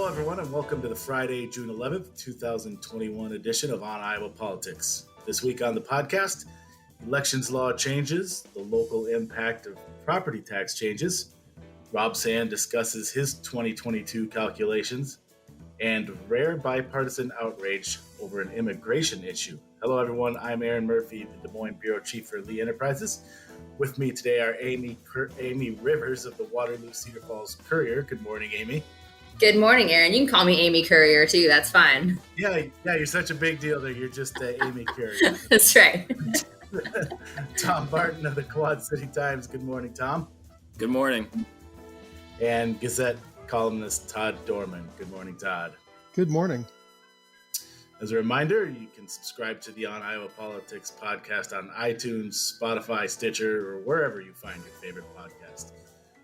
Hello, everyone, and welcome to the Friday, June 11th, 2021 edition of On Iowa Politics. This week on the podcast, elections law changes, the local impact of property tax changes, Rob Sand discusses his 2022 calculations, and rare bipartisan outrage over an immigration issue. Hello, everyone. I'm Erin Murphy, the Des Moines Bureau Chief for Lee Enterprises. With me today are Amie Rivers of the Waterloo-Cedar Falls Courier. Good morning, Amie. Good morning, Erin. You can call me Amie Courier, too. That's fine. Yeah, you're such a big deal that you're just Amie Courier. That's right. Tom Barton of the Quad City Times. Good morning, Tom. Good morning. And Gazette columnist Todd Dorman. Good morning, Todd. Good morning. As a reminder, you can subscribe to the On Iowa Politics podcast on iTunes, Spotify, Stitcher, or wherever you find your favorite podcast.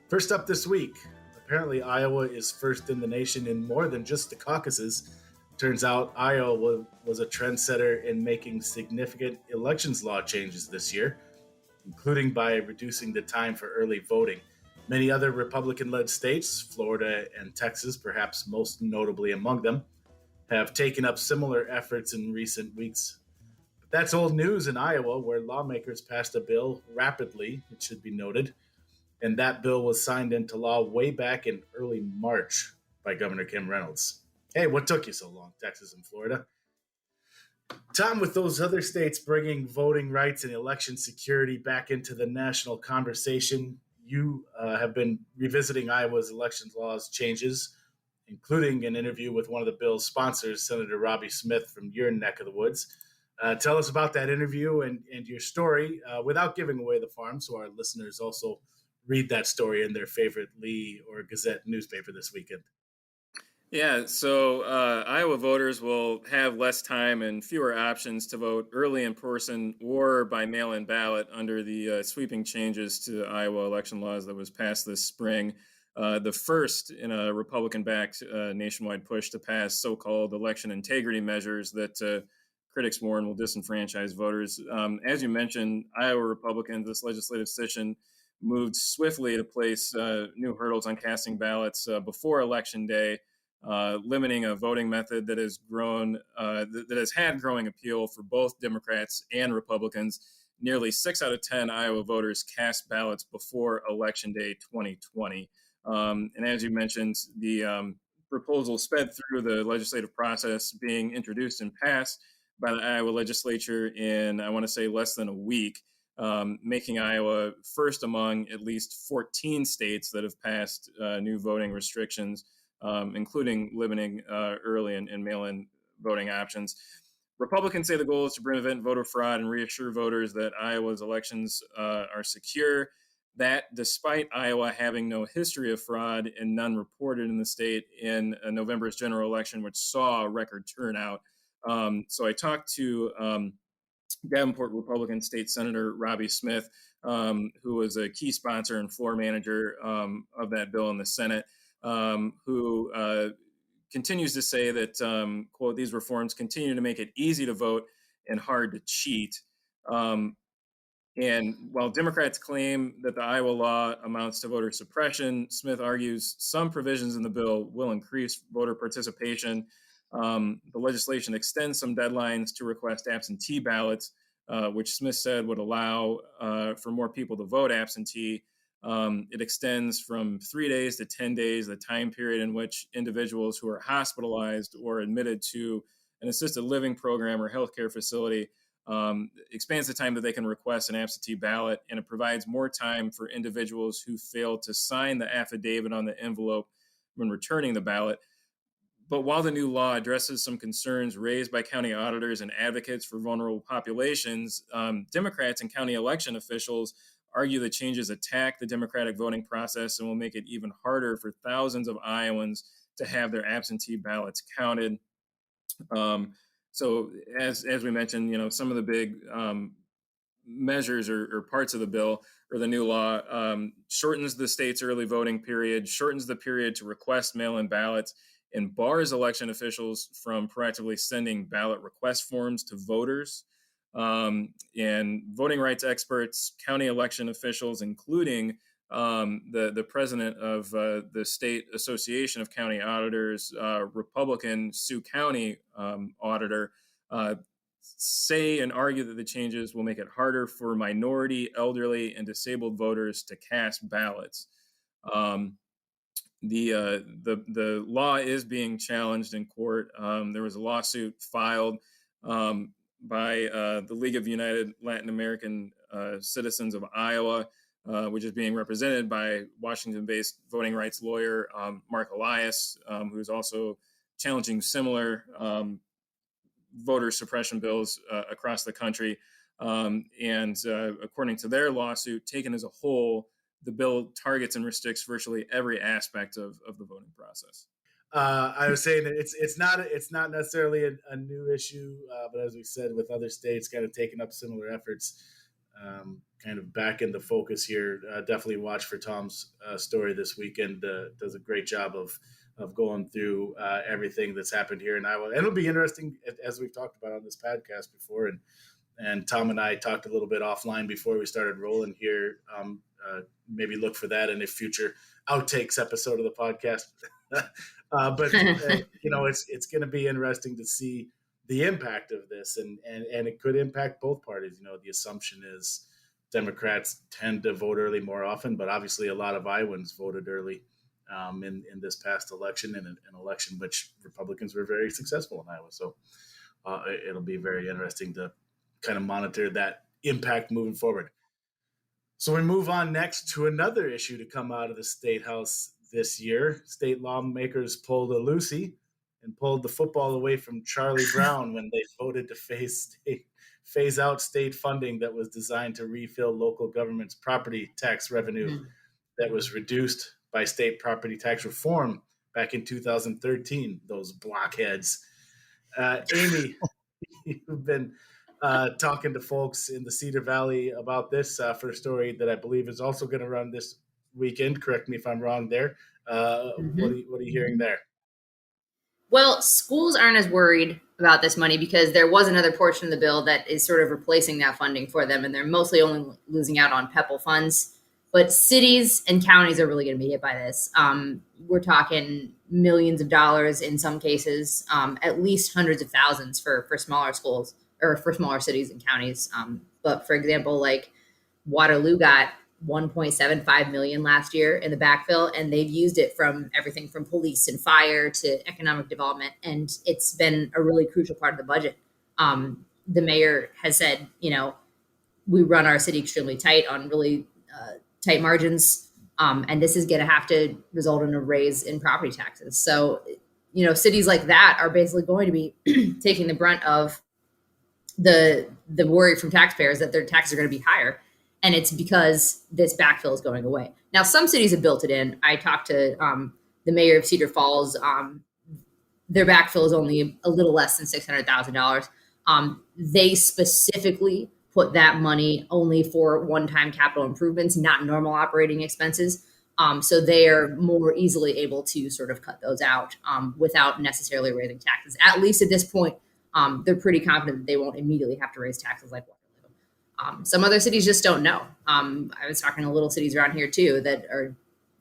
First up this week, apparently Iowa is first in the nation in more than just the caucuses. Turns out Iowa was a trendsetter in making significant elections law changes this year, including by reducing the time for early voting. Many other Republican-led states, Florida and Texas, perhaps most notably among them, have taken up similar efforts in recent weeks. But that's old news in Iowa, where lawmakers passed a bill rapidly, it should be noted, and that bill was signed into law way back in early March by Governor Kim Reynolds. Hey, what took you so long, Texas and Florida? Tom, with those other states bringing voting rights and election security back into the national conversation, you have been revisiting Iowa's elections laws changes, including an interview with one of the bill's sponsors, Senator Roby Smith from your neck of the woods. Tell us about that interview and your story without giving away the farm, so our listeners also read that story in their favorite Lee or Gazette newspaper this weekend. Yeah, so Iowa voters will have less time and fewer options to vote early in person or by mail-in ballot under the sweeping changes to Iowa election laws that was passed this spring. The first in a Republican-backed nationwide push to pass so-called election integrity measures that critics warn will disenfranchise voters. As you mentioned, Iowa Republicans this legislative session moved swiftly to place new hurdles on casting ballots before Election Day, limiting a voting method that has had growing appeal for both Democrats and Republicans. Nearly 6 out of 10 Iowa voters cast ballots before Election Day 2020. And as you mentioned, the proposal sped through the legislative process, being introduced and passed by the Iowa legislature in, I want to say, less than a week, making Iowa first among at least 14 states that have passed new voting restrictions, including limiting early and mail-in voting options. Republicans say the goal is to prevent voter fraud and reassure voters that Iowa's elections are secure. That despite Iowa having no history of fraud and none reported in the state in November's general election, which saw a record turnout. So I talked to Davenport Republican State Senator Roby Smith, who was a key sponsor and floor manager of that bill in the Senate, who continues to say that, quote, these reforms continue to make it easy to vote and hard to cheat. And while Democrats claim that the Iowa law amounts to voter suppression, Smith argues some provisions in the bill will increase voter participation. The legislation extends some deadlines to request absentee ballots, which Smith said would allow for more people to vote absentee. It extends from 3 days to 10 days, the time period in which individuals who are hospitalized or admitted to an assisted living program or healthcare facility expands the time that they can request an absentee ballot, and it provides more time for individuals who fail to sign the affidavit on the envelope when returning the ballot. But while the new law addresses some concerns raised by county auditors and advocates for vulnerable populations, Democrats and county election officials argue the changes attack the democratic voting process and will make it even harder for thousands of Iowans to have their absentee ballots counted. So as we mentioned, some of the big measures or parts of the bill or the new law shortens the state's early voting period, shortens the period to request mail-in ballots, and bars election officials from proactively sending ballot request forms to voters. And voting rights experts, county election officials, including the president of the State Association of County Auditors, Republican Sioux County auditor, say and argue that the changes will make it harder for minority, elderly, and disabled voters to cast ballots. The law is being challenged in court. There was a lawsuit filed by the League of United Latin American Citizens of Iowa, which is being represented by Washington-based voting rights lawyer Mark Elias, who's also challenging similar voter suppression bills across the country. And according to their lawsuit, taken as a whole, the bill targets and restricts virtually every aspect of the voting process. I was saying that it's not necessarily a new issue, but as we said, with other states kind of taking up similar efforts, kind of back in the focus here. Definitely watch for Tom's story this weekend. Does a great job of going through everything that's happened here in Iowa. And it'll be interesting, as we've talked about on this podcast before, and Tom and I talked a little bit offline before we started rolling here. Maybe look for that in a future outtakes episode of the podcast. But it's going to be interesting to see the impact of this, and it could impact both parties. The assumption is Democrats tend to vote early more often, but obviously a lot of Iowans voted early in this past election, and an election which Republicans were very successful in Iowa. So it'll be very interesting to kind of monitor that impact moving forward. So we move on next to another issue to come out of the State House this year. State lawmakers pulled a Lucy and pulled the football away from Charlie Brown when they voted to phase out state funding that was designed to refill local government's property tax revenue that was reduced by state property tax reform back in 2013. Those blockheads. Amie, you've been talking to folks in the Cedar Valley about this for a story that I believe is also going to run this weekend. Correct me if I'm wrong there. What are you hearing there? Well, schools aren't as worried about this money because there was another portion of the bill that is sort of replacing that funding for them, and they're mostly only losing out on PEPAL funds. But cities and counties are really going to be hit by this. We're talking millions of dollars in some cases, at least hundreds of thousands for smaller schools or for smaller cities and counties. But for example, like Waterloo got $1.75 million last year in the backfill, and they've used it from everything from police and fire to economic development, and it's been a really crucial part of the budget. The mayor has said, we run our city extremely tight on really tight margins, and this is going to have to result in a raise in property taxes. So, cities like that are basically going to be taking the brunt of the worry from taxpayers that their taxes are going to be higher. And it's because this backfill is going away. Now, some cities have built it in. I talked to the mayor of Cedar Falls. Their backfill is only a little less than $600,000. They specifically put that money only for one-time capital improvements, not normal operating expenses. So they are more easily able to sort of cut those out without necessarily raising taxes. At least at this point, they're pretty confident that they won't immediately have to raise taxes like Waterloo. Some other cities just don't know. I was talking to little cities around here too that are,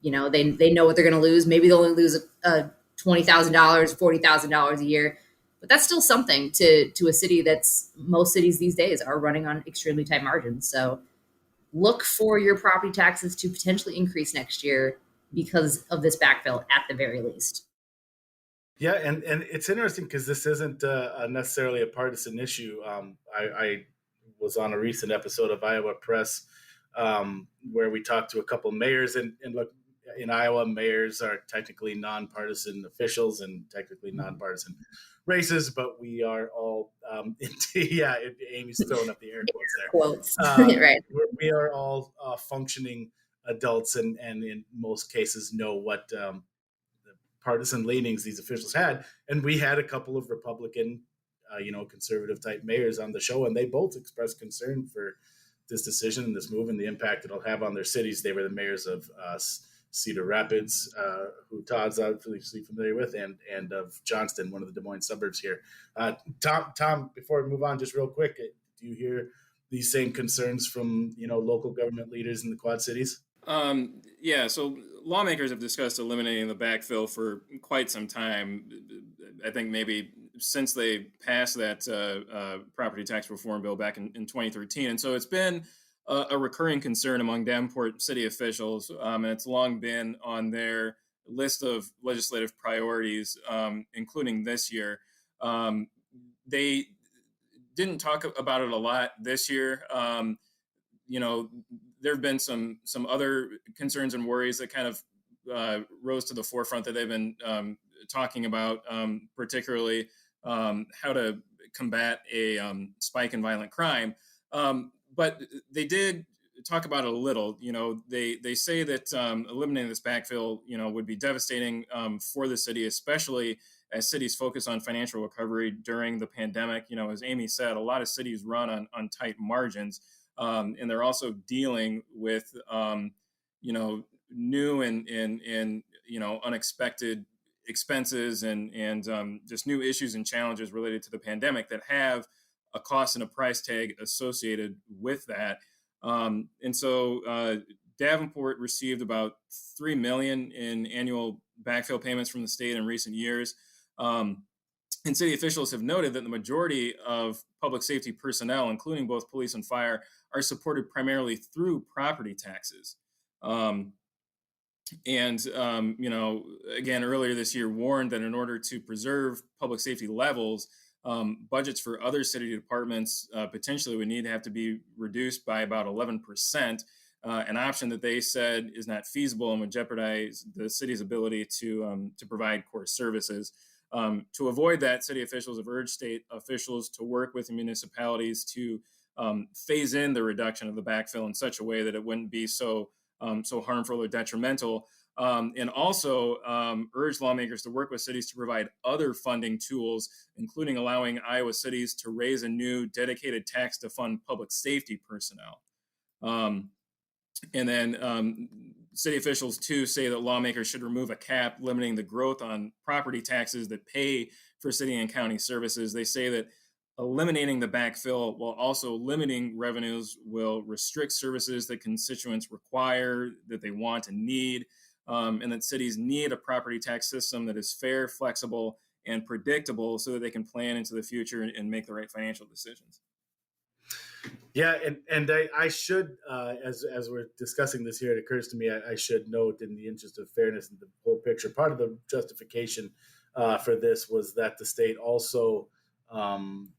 they know what they're going to lose. Maybe they'll only lose $20,000, $40,000 a year, but that's still something to a city that's most cities these days are running on extremely tight margins. So look for your property taxes to potentially increase next year because of this backfill at the very least. Yeah, and it's interesting because this isn't necessarily a partisan issue. I was on a recent episode of Iowa Press where we talked to a couple mayors, and look, in Iowa, mayors are technically nonpartisan officials and technically nonpartisan races, but we are all Amy's throwing up the air quotes there. Right. We are all functioning adults, and in most cases know what the partisan leanings these officials had. And we had a couple of Republican conservative type mayors on the show, and they both expressed concern for this decision and this move and the impact it'll have on their cities. They were the mayors of Cedar Rapids, who Todd's obviously familiar with, and of Johnston, one of the Des Moines suburbs here. Tom, before we move on, just real quick, do you hear these same concerns from local government leaders in the Quad Cities? Yeah, so lawmakers have discussed eliminating the backfill for quite some time. I think maybe since they passed that property tax reform bill back in 2013. And so it's been a recurring concern among Davenport city officials, and it's long been on their list of legislative priorities, including this year. They didn't talk about it a lot this year. You know, there have been some other concerns and worries that kind of rose to the forefront that they've been talking about, particularly how to combat a spike in violent crime. But they did talk about it a little. You know, they say that eliminating this backfill, you know, would be devastating for the city, especially as cities focus on financial recovery during the pandemic. You know, as Amie said, a lot of cities run on tight margins. And they're also dealing with, you know, new and you know, unexpected expenses and just new issues and challenges related to the pandemic that have a cost and a price tag associated with that. And so Davenport received about $3 million in annual backfill payments from the state in recent years. And city officials have noted that the majority of public safety personnel, including both police and fire, are supported primarily through property taxes. You know, again, earlier this year warned that in order to preserve public safety levels, budgets for other city departments potentially would need to have to be reduced by about 11%, an option that they said is not feasible and would jeopardize the city's ability to provide core services. To avoid that, city officials have urged state officials to work with municipalities to phase in the reduction of the backfill in such a way that it wouldn't be so harmful or detrimental, and also urge lawmakers to work with cities to provide other funding tools, including allowing Iowa cities to raise a new dedicated tax to fund public safety personnel. And then city officials, too, say that lawmakers should remove a cap limiting the growth on property taxes that pay for city and county services. They say that eliminating the backfill while also limiting revenues will restrict services that constituents require, that they want and need, and that cities need a property tax system that is fair, flexible, and predictable so that they can plan into the future and make the right financial decisions. Yeah, and I should, as we're discussing this here, it occurs to me I should note, in the interest of fairness and the whole picture, part of the justification for this was that the state also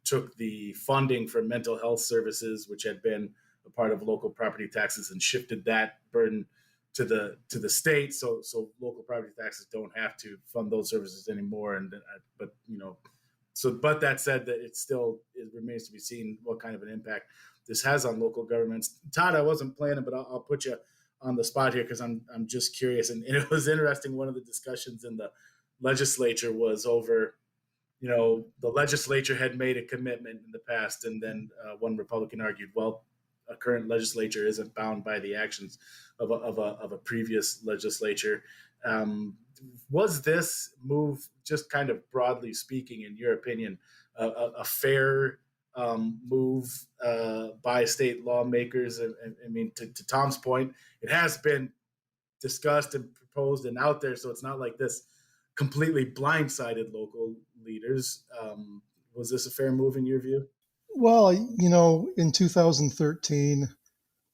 took the funding for mental health services, which had been a part of local property taxes, and shifted that burden to the state. So local property taxes don't have to fund those services anymore. And but you know. But that said, that it remains to be seen what kind of an impact this has on local governments. Todd, I wasn't planning, but I'll put you on the spot here because I'm just curious. And it was interesting. One of the discussions in the legislature was over, you know, the legislature had made a commitment in the past, and then one Republican argued, well, a current legislature isn't bound by the actions of a previous legislature. Was this move, just kind of broadly speaking, in your opinion, a fair move by state lawmakers? I mean, to Tom's point, it has been discussed and proposed and out there, so it's not like this completely blindsided local leaders. Was this a fair move in your view? Well, you know, in 2013,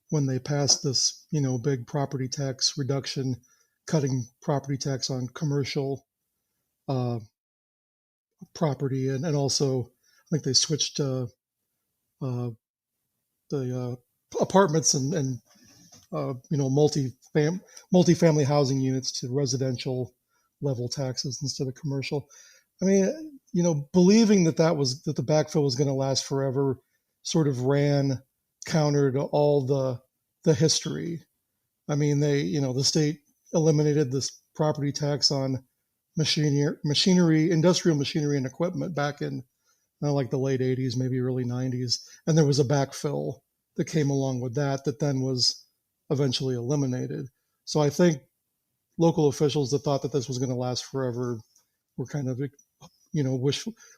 when they passed this, you know, big property tax reduction, cutting property tax on commercial property, and also I think they switched the apartments and you know, multi-family housing units to residential level taxes instead of commercial. I mean, you know, believing that the backfill was going to last forever sort of ran counter to all the history. I mean, the state eliminated this property tax on machinery, industrial machinery and equipment back in like the late 80s, maybe early 90s. And there was a backfill that came along with that then was eventually eliminated. So I think local officials that thought that this was going to last forever were kind of, you know,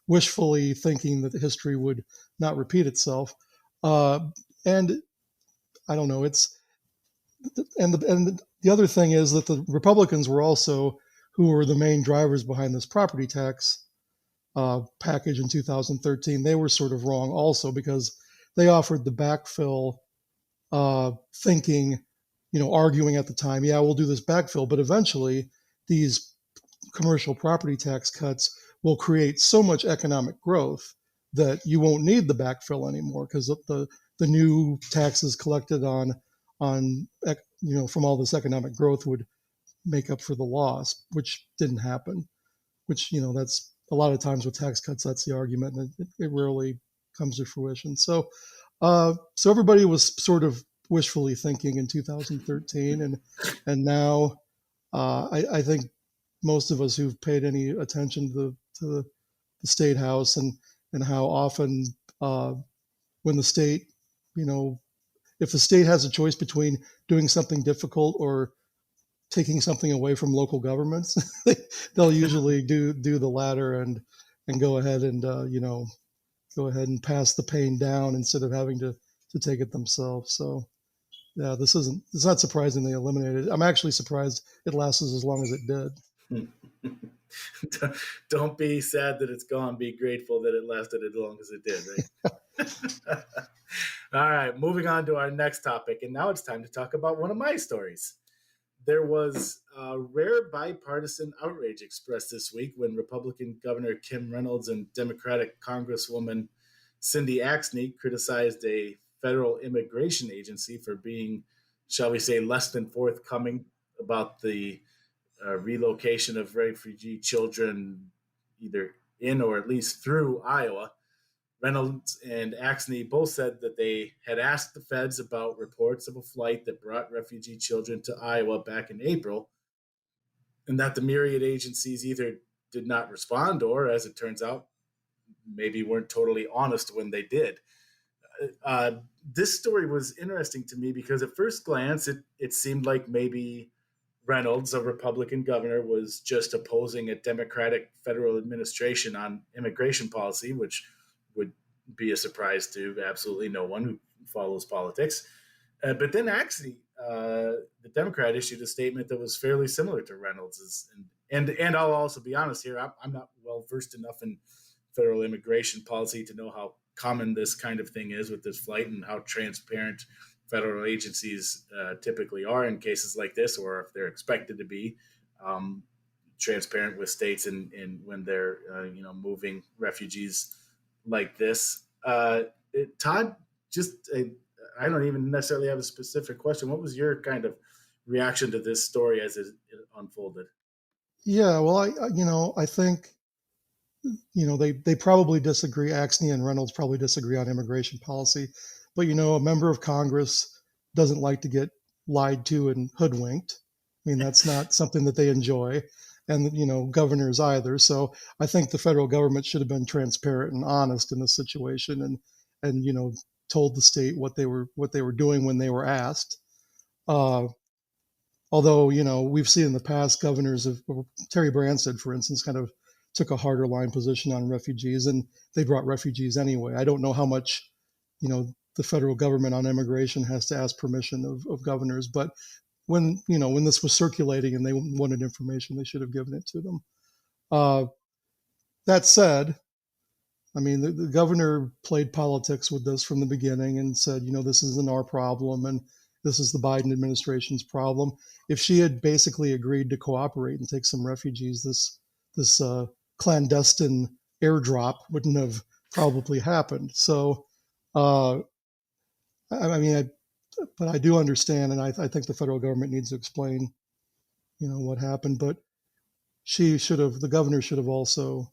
wishfully thinking that the history would not repeat itself. And I don't know, the other thing is that the Republicans were also who were the main drivers behind this property tax package in 2013. They were sort of wrong also because they offered the backfill, thinking, arguing at the time, yeah, we'll do this backfill, but eventually these commercial property tax cuts will create so much economic growth that you won't need the backfill anymore because the new taxes collected on from all this economic growth would make up for the loss, which didn't happen. Which that's a lot of times with tax cuts, that's the argument, and it rarely comes to fruition. So everybody was sort of wishfully thinking in 2013, and now I think most of us who've paid any attention to the state house and how often when the state, if the state has a choice between doing something difficult or taking something away from local governments, they'll usually do the latter and go ahead and pass the pain down instead of having to take it themselves. So yeah, it's not surprising they eliminated it. I'm actually surprised it lasted as long as it did. Don't be sad that it's gone. Be grateful that it lasted as long as it did, right? All right, moving on to our next topic. And now it's time to talk about one of my stories. There was a rare bipartisan outrage expressed this week when Republican Governor Kim Reynolds and Democratic Congresswoman Cindy Axne criticized a federal immigration agency for being, shall we say, less than forthcoming about the relocation of refugee children either in or at least through Iowa. Reynolds and Axne both said that they had asked the feds about reports of a flight that brought refugee children to Iowa back in April, and that the myriad agencies either did not respond or, as it turns out, maybe weren't totally honest when they did. This story was interesting to me because at first glance, it seemed like maybe Reynolds, a Republican governor, was just opposing a Democratic federal administration on immigration policy, which would be a surprise to absolutely no one who follows politics. But then actually, the Democrat issued a statement that was fairly similar to Reynolds's. And I'll also be honest here, I'm not well versed enough in federal immigration policy to know how common this kind of thing is with this flight and how transparent federal agencies typically are in cases like this, or if they're expected to be transparent with states and when they're moving refugees like this. Todd, I don't even necessarily have a specific question. What was your kind of reaction to this story as it unfolded? Yeah, well, I think, they probably disagree. Axne and Reynolds probably disagree on immigration policy, but a member of Congress doesn't like to get lied to and hoodwinked. I mean, that's not something that they enjoy, and governors either. So I think the federal government should have been transparent and honest in this situation, and told the state what they were doing when they were asked. Although we've seen in the past governors of Terry Branstad, for instance, kind of took a harder line position on refugees, and they brought refugees anyway. I don't know how much the federal government on immigration has to ask permission of governors, but when this was circulating and they wanted information, they should have given it to them. That said, I mean, the governor played politics with this from the beginning and said, this isn't our problem and this is the Biden administration's problem. If she had basically agreed to cooperate and take some refugees, this clandestine airdrop wouldn't have probably happened. So, but I do understand, and I think the federal government needs to explain, what happened. But the governor should have also,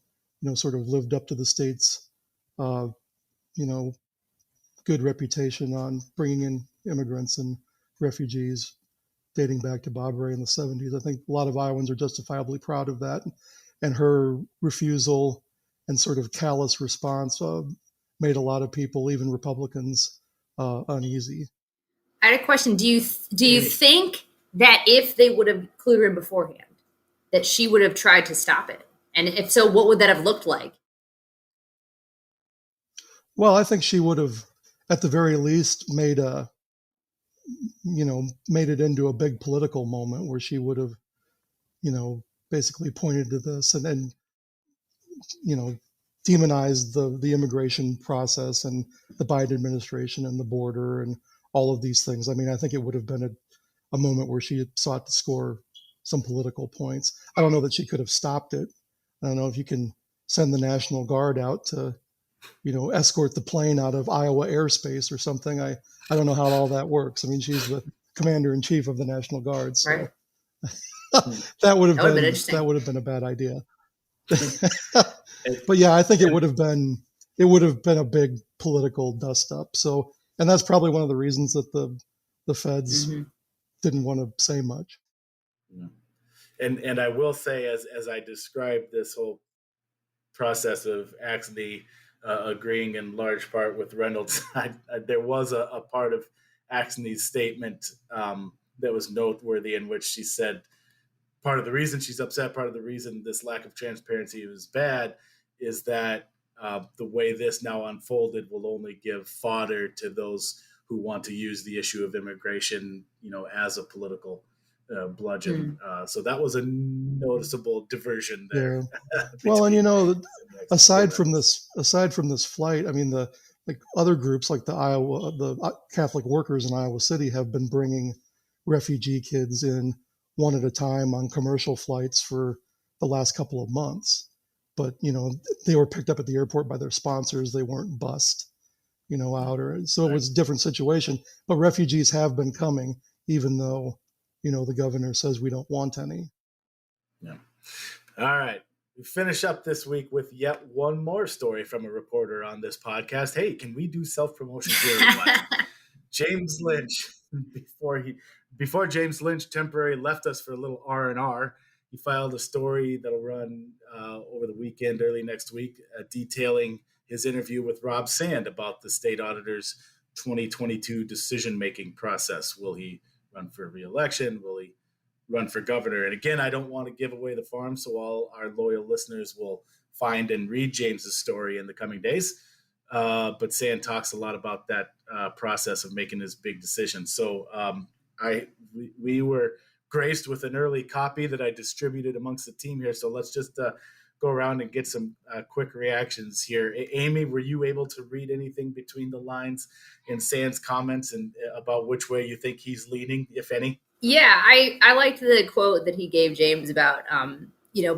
sort of lived up to the state's, good reputation on bringing in immigrants and refugees dating back to Bob Ray in the 70s. I think a lot of Iowans are justifiably proud of that. And her refusal and sort of callous response made a lot of people, even Republicans, uneasy. I had a question. Do you think that if they would have clued her in beforehand, that she would have tried to stop it? And if so, what would that have looked like? Well, I think she would have, at the very least, made a made it into a big political moment where she would have, basically pointed to this and demonized the immigration process and the Biden administration and the border and all of these things. I mean, I think it would have been a moment where she had sought to score some political points. I don't know that she could have stopped it. I don't know if you can send the National Guard out to, escort the plane out of Iowa airspace or something. I don't know how all that works. I mean, she's the commander in chief of the National Guard, so Right. that would have been been interesting. a bad idea. But yeah, I think it would have been a big political dust up. So, and that's probably one of the reasons that the feds didn't want to say much. Yeah. And I will say, as I described this whole process of Axne agreeing in large part with Reynolds, there was a part of Axne's statement that was noteworthy, in which she said part of the reason she's upset, part of the reason this lack of transparency was bad, is that the way this now unfolded will only give fodder to those who want to use the issue of immigration, as a political bludgeon. So that was a noticeable diversion there. Yeah. Well, and aside from this flight, I mean, the other groups like the Catholic workers in Iowa City have been bringing refugee kids in one at a time on commercial flights for the last couple of months. But, they were picked up at the airport by their sponsors. They weren't bussed, so it was a different situation. But refugees have been coming, even though, the governor says we don't want any. Yeah. All right. We finish up this week with yet one more story from a reporter on this podcast. Hey, can we do self-promotion here? James Lynch, before James Lynch temporarily left us for a little R&R, he filed a story that'll run over the weekend, early next week, detailing his interview with Rob Sand about the state auditor's 2022 decision-making process. Will he run for re-election? Will he run for governor? And again, I don't want to give away the farm, so all our loyal listeners will find and read James's story in the coming days. But Sand talks a lot about that process of making his big decision. So we were graced with an early copy that I distributed amongst the team here. So let's just go around and get some quick reactions here. Amie, were you able to read anything between the lines in Sand's comments and about which way you think he's leaning, if any? Yeah, I liked the quote that he gave James about,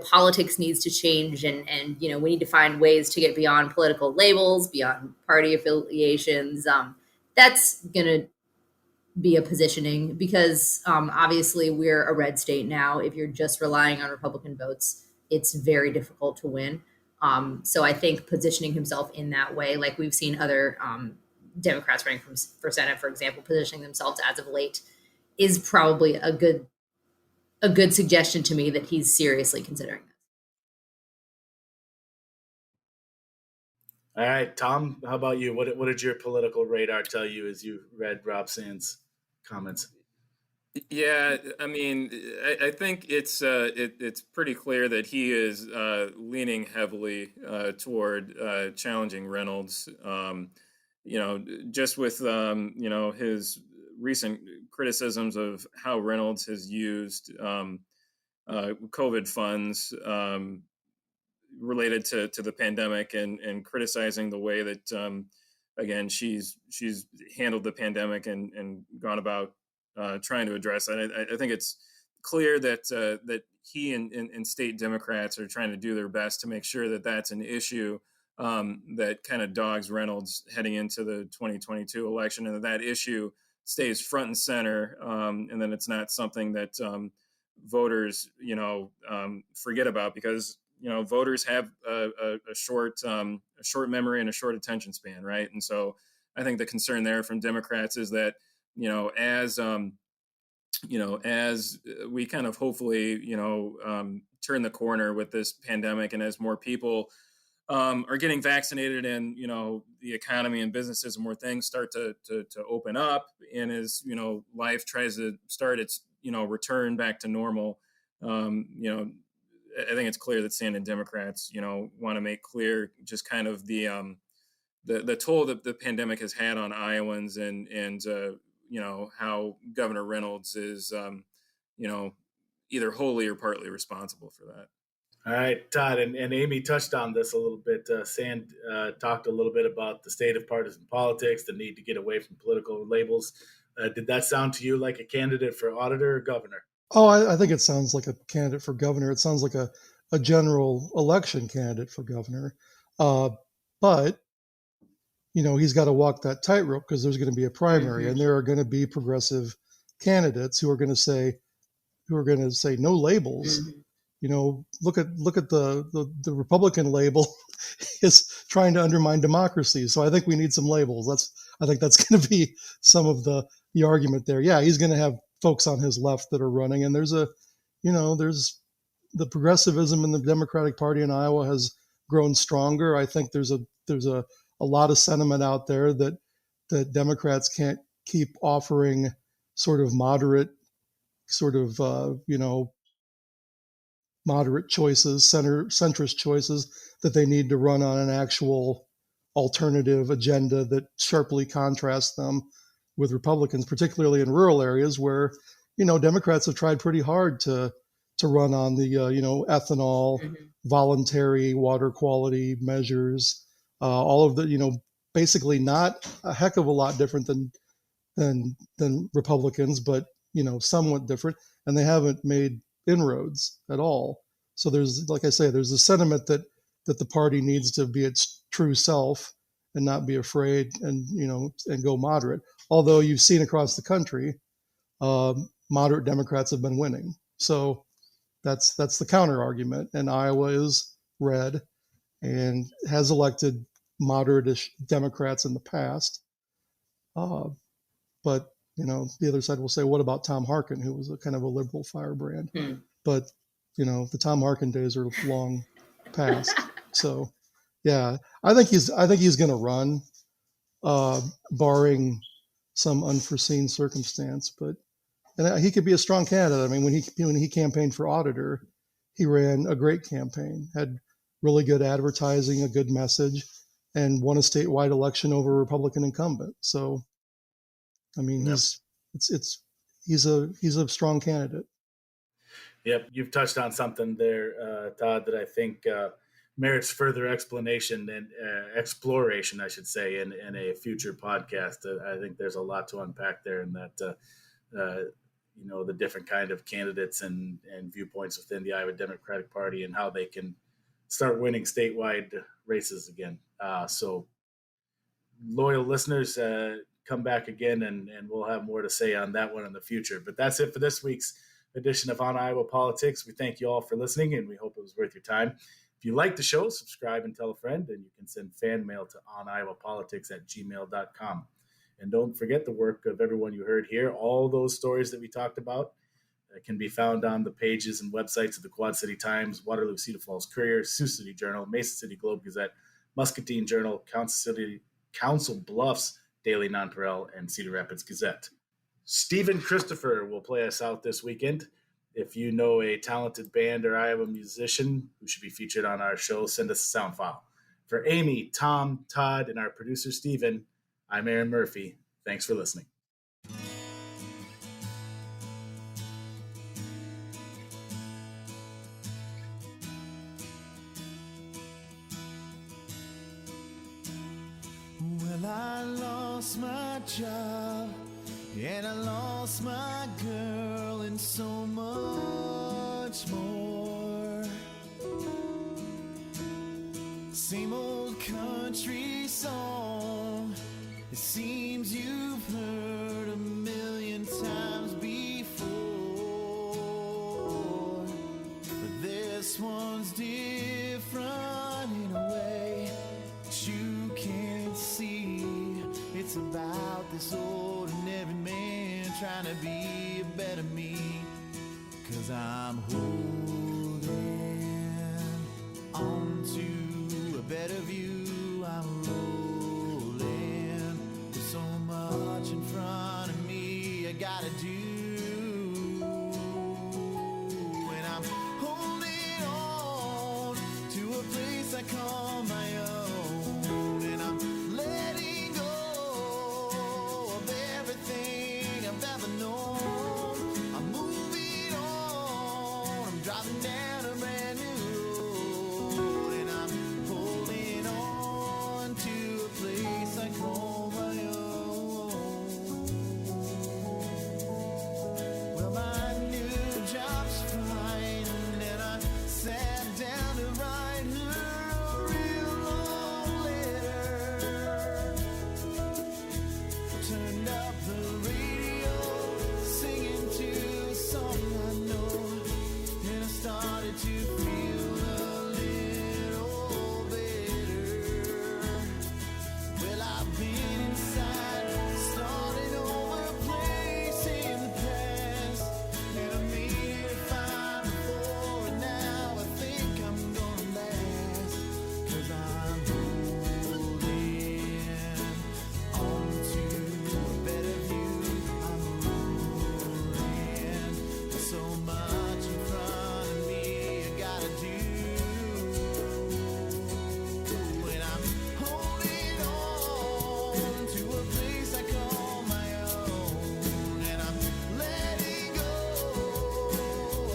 politics needs to change and we need to find ways to get beyond political labels, beyond party affiliations. That's going to be a positioning because obviously we're a red state now. If you're just relying on Republican votes, it's very difficult to win. So I think positioning himself in that way, like we've seen other Democrats running for Senate, for example, positioning themselves as of late, is probably a good suggestion to me that he's seriously considering this. All right, Tom, how about you? What did your political radar tell you as you read Rob Sand's comments? Yeah, I mean, I think it's pretty clear that he is leaning heavily toward challenging Reynolds. Just with his recent criticisms of how Reynolds has used COVID funds related to the pandemic and criticizing the way that again she's handled the pandemic and gone about trying to address it. I think it's clear that that he and state Democrats are trying to do their best to make sure that that's an issue that kind of dogs Reynolds heading into the 2022 election, and that issue stays front and center, and then it's not something that voters forget about, because voters have a short memory and a short attention span, right? And so I think the concern there from Democrats is that as we kind of hopefully turn the corner with this pandemic, and as more people are getting vaccinated, and the economy and businesses and more things start to open up, and as life tries to start its return back to normal, I think it's clear that Sand and Democrats want to make clear just kind of the toll that the pandemic has had on Iowans, and how Governor Reynolds is, either wholly or partly responsible for that. All right, Todd, and Amie touched on this a little bit. Sand talked a little bit about the state of partisan politics, the need to get away from political labels. Did that sound to you like a candidate for auditor or governor? Oh, I think it sounds like a candidate for governor. It sounds like a general election candidate for governor. But, he's got to walk that tightrope because there's going to be a primary, and there are going to be progressive candidates who are going to say no labels. Look at the Republican label is trying to undermine democracy. So I think we need some labels. I think that's going to be some of the argument there. Yeah, he's going to have folks on his left that are running, and there's the progressivism in the Democratic Party in Iowa has grown stronger. I think there's a lot of sentiment out there that Democrats can't keep offering sort of moderate choices, centrist choices, that they need to run on an actual alternative agenda that sharply contrasts them with Republicans, particularly in rural areas where, Democrats have tried pretty hard to run on the, ethanol, voluntary water quality measures, all of the, basically not a heck of a lot different than Republicans, but, somewhat different, and they haven't made inroads at all. So there's, like I say, there's a sentiment that the party needs to be its true self and not be afraid and go moderate. Although you've seen across the country, moderate Democrats have been winning. So that's the counter argument. And Iowa is red and has elected moderate-ish Democrats in the past. But the other side will say, what about Tom Harkin, who was a kind of a liberal firebrand? But, the Tom Harkin days are long past. So, yeah, I think he's going to run, barring some unforeseen circumstance. And he could be a strong candidate. I mean, when he campaigned for auditor, he ran a great campaign, had really good advertising, a good message, and won a statewide election over a Republican incumbent. So, I mean, he's a strong candidate. Yep, you've touched on something there, Todd, that I think merits further explanation and exploration, I should say, in a future podcast. I think there's a lot to unpack there, in that the different kind of candidates and viewpoints within the Iowa Democratic Party and how they can start winning statewide races again. So, loyal listeners, come back again, and we'll have more to say on that one in the future. But that's it for this week's edition of On Iowa Politics. We thank you all for listening, and we hope it was worth your time. If you like the show, subscribe and tell a friend, and you can send fan mail to oniowpolitics@gmail.com. And don't forget the work of everyone you heard here. All those stories that we talked about can be found on the pages and websites of the Quad City Times, Waterloo-Cedar Falls Courier, Sioux City Journal, Mason City Globe Gazette, Muscatine Journal, Council Bluffs Daily Nonpareil, and Cedar Rapids Gazette. Steven Kristopher will play us out this weekend. If you know a talented band or Iowa musician who should be featured on our show, send us a sound file. For Amie, Tom, Todd, and our producer, Steven, I'm Erin Murphy. Thanks for listening. Well, I lost my job, and I lost my girl, and so much more. Same old country song, it seems you've heard a million times before, but this one's different in a way that you can't see. It's about this ordinary man trying to be a better me, 'cause I'm holding on to a better view. I'm rolling with so much in front of me I gotta do, and I'm holding on to a place I call my own, and I'm letting go of everything turned up the radio, singing to a song I know, and I started to feel a little better. Well, I've been inside, starting over a place in the past, and I made it fine before, and now I think I'm gonna last, 'cause I'm holding on to a better view. I'm rolling so much in front of me I gotta do, and I'm holding on to a place I call my own, and I'm letting go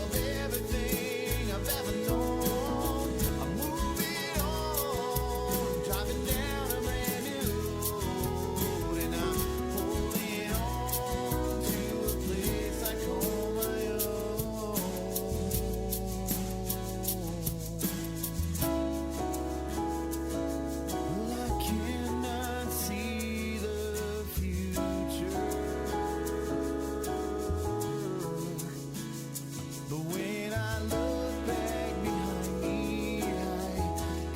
of everything I've ever known. I'm moving on, driving down a brand new road, and I'm holding on to a place I call my own. Well, I cannot see the future, but when I look back behind me, I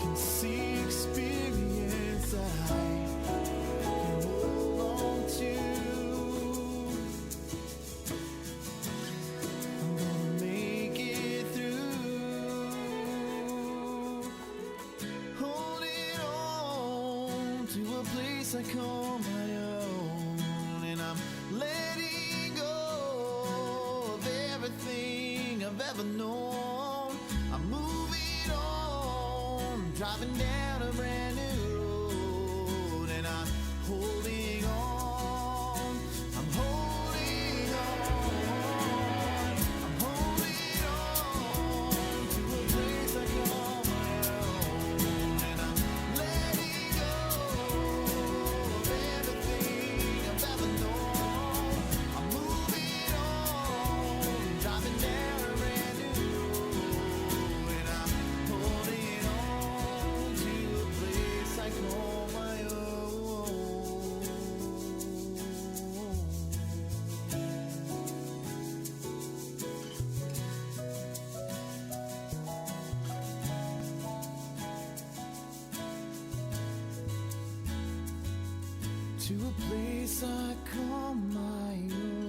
can see experience that I can hold on to. I'm gonna make it through, holding on to a place I call my own, and I'm letting go of everything I've ever known. I'm moving on, driving down a brand new road, and I'm holding on. I'm holding on. I'm holding on to a place I call my own, and I'm letting go of everything I've ever known. I'm moving on, driving down a brand new road, and I'm holding on to a place I call my own. To a place I call my own.